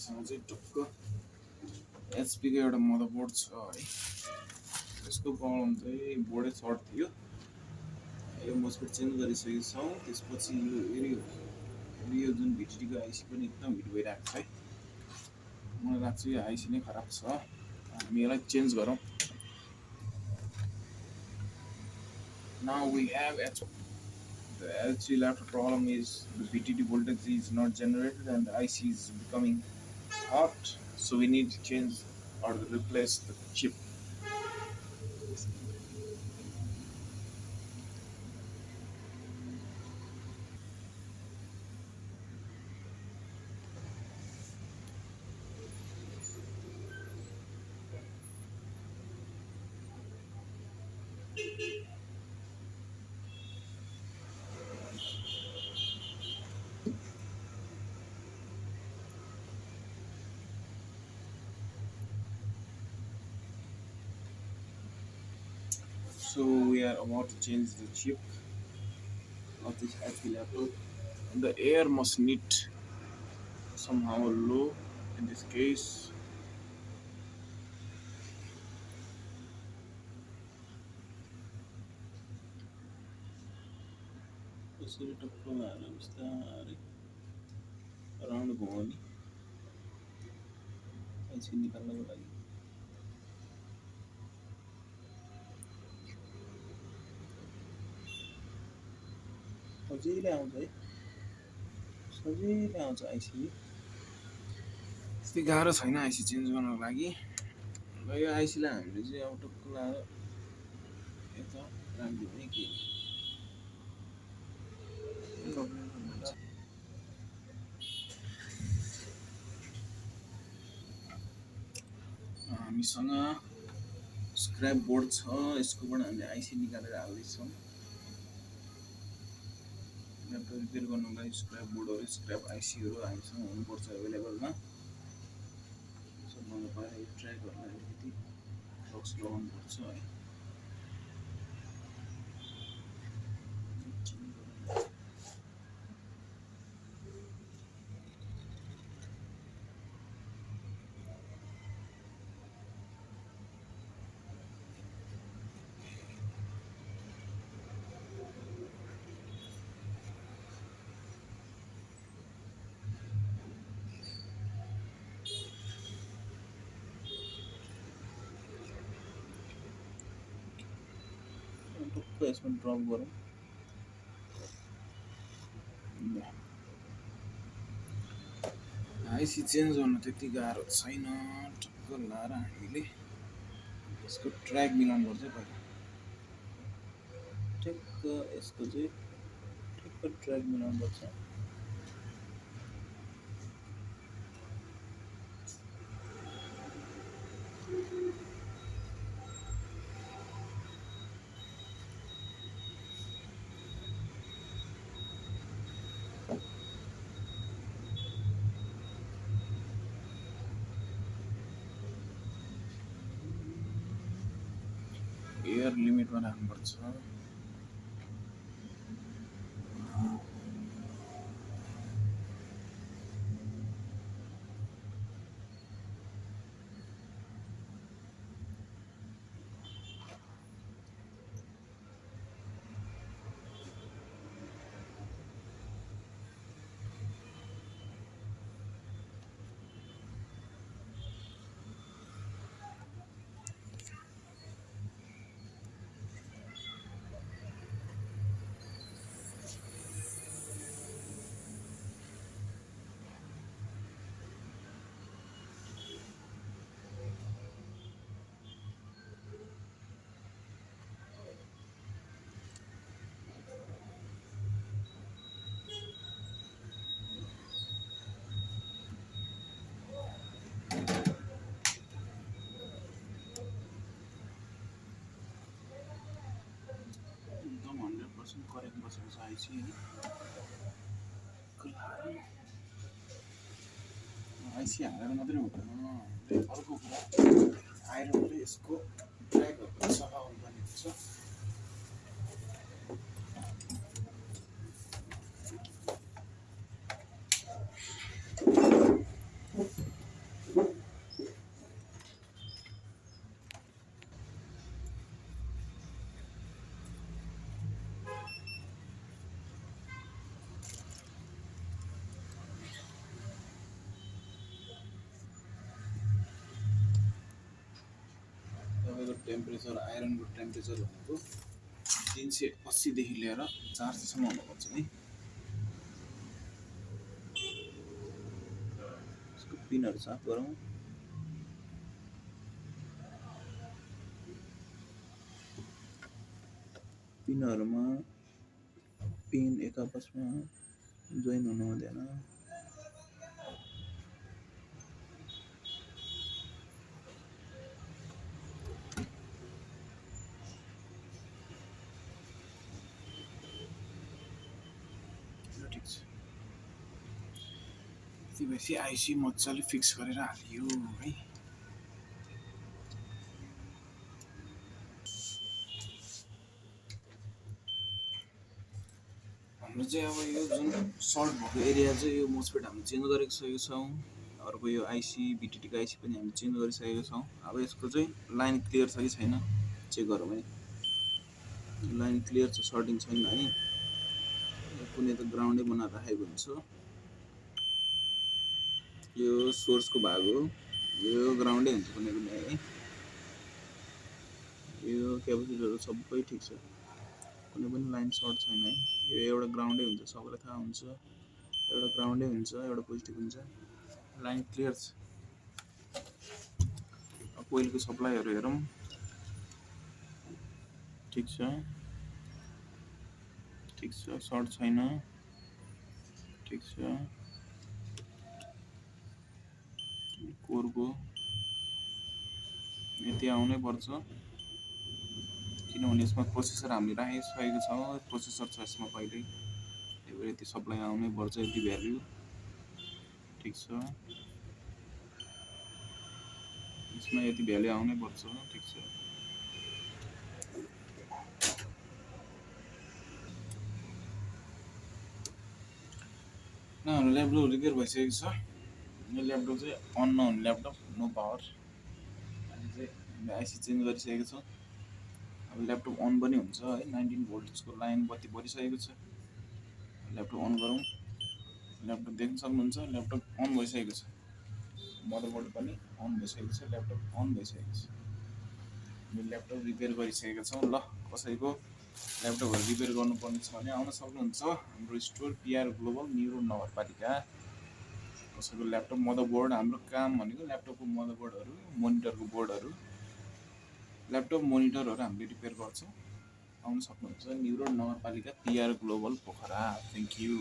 हामीसँग चाहिँ टक्क एचपीको एउटा मदरबोर्ड छ है। यसको प्रब्लम चाहिँ बोर्डै सर्ट थियो। यो मस्फेट चेन्ज गरिसकेको छौँ। त्यसपछि यो जुन भिटिडीको आइसी पनि एकदम हिट भइरहेको छ है। मलाई लाग्छ यो आइसी नै खराब छ। हामी यसलाई चेन्ज गरौँ। Now we have the L3 laptop problem is the VTD voltage is not generated and the IC is becoming hot, so we need to change or replace the chip. So we are about to change the chip of this HP laptop. The air must need somehow low in this case. यसरी टक्क हालेर बिस्तारै round घुमाउने आइसी निकाल्नको लागि। सजिलै आउँछ है, सजिलै आउँछ आइसी। त्यति गाह्रो छैन आइसी चेन्ज गर्नको लागि। र यो आइसीलाई हामीले चाहिँ अब टक्क लगाएर यता राखिदिने कि हामीसँग स्क्रैप बोर्ड छ। यसकोबाट हामीले आइसी निकालेर हाल्दैछौँ। ल्यापटप रिपेयर गर्नको लागि स्क्रैप बोर्डहरू स्क्रैप आइसीहरू हामीसँग हुनुपर्छ एभाइलेबलमा। सबभन्दा पहिला यो ट्र्याकहरूलाई अलिकति बक्स लगाउनुपर्छ है। टक्क यसमा ड्रप गरौँ। आइसी चेन्ज गर्न त्यति गाह्रो छैन। टक्क लाएर हामीले यसको ट्र्याक मिलाउनुपर्छ पहिला। ठ्याक्क यसको चाहिँ ठ्याक्क ट्र्याक मिलाउनुपर्छ। एयर लिमिटमा राख्नुपर्छ। एकदम 100% करेक्ट बसेको छ आइसी है। आइसी हालेर मात्रै हुँदैन, अर्को कुरा आइरनले यसको ट्र्याकहरू पनि सफा गर्नुपर्ने हुन्छ। टेम्परेचर आइरनको टेम्परेचर भनेको 380 देखि लिएर 400 सम्म हुनुपर्छ है। यसको पिनहरु साफ गरौँ। पिनहरुमा पिन एक आपसमा जोइन हुनु हुँदैन। ठिक छ। त्यसपछि आइसी मजाले फिक्स गरेर हालियो है। हाम्रो चाहिँ अब यो जुन सर्ट भएको एरिया चाहिँ यो मोसफेट हामीले चेन्ज गरिसकेको छौँ। अर्को यो आइसी बिटिटीको आइसी पनि हामीले चेन्ज गरिसकेको छौँ। अब यसको चाहिँ लाइन क्लियर छ कि छैन चेक गरौँ है। लाइन क्लियर छ, सर्टिङ छैन है। कुनै त ग्राउन्डै बनाएर राखेको हुन्छ। यो सोर्सको भाग हो, यो ग्राउन्डै हुन्छ कुनै कुनै है। यो क्यापेसिटरहरू सबै ठिक छ, कुनै पनि लाइन सर्ट छैन है। यो एउटा ग्राउन्डै हुन्छ, सबैलाई थाहा हुन्छ। एउटा ग्राउन्डै हुन्छ, एउटा पोजिटिभ हुन्छ। लाइन क्लियर छ। कोइलको सप्लाईहरू हेरौँ, ठिक छ, ठिक छ, सर्ट छैन, ठिक छ। कोरको यति आउनै पर्छ, किनभने यसमा प्रोसेसर हामीले राखिसकेको छ। प्रोसेसर छ यसमा पहिल्यै, त्यही भएर यति सप्लाई आउनै पर्छ, यति भ्याल्यु, ठिक छ। यसमा यति भ्याल्यु आउनै पर्छ, ठिक छ। हाम्रो ल्यापटप रिपेयर भइसकेको छ। यो ल्यापटप चाहिँ अन नहुने ल्यापटप, नो पावर। अहिले चाहिँ हामीले आइसी चेन्ज गरिसकेको छौँ। अब ल्यापटप अन पनि हुन्छ है। 19 भोल्टको लाइन बत्ती बढिसकेको छ। ल्यापटप अन गरौँ। ल्यापटप देख्न सक्नुहुन्छ, ल्यापटप अन भइसकेको छ। मदरबोर्ड पनि अन भइसकेको छ, ल्यापटप अन भइसकेको छ। हामीले ल्यापटप रिपेयर गरिसकेका छौँ। ल, कसैको ल्यापटपहरू रिपेयर गर्नुपर्ने छ भने आउन सक्नुहुन्छ हाम्रो स्टोर पिआर ग्लोबल न्युरोड नगरपालिका। कसैको ल्यापटप मदरबोर्ड, हाम्रो काम भनेको ल्यापटपको मदरबोर्डहरू, मोनिटरको बोर्डहरू, ल्यापटप मोनिटरहरू हामीले रिपेयर गर्छौँ। आउन सक्नुहुन्छ न्युरोड नगरपालिका PR global Pokhara. Thank you.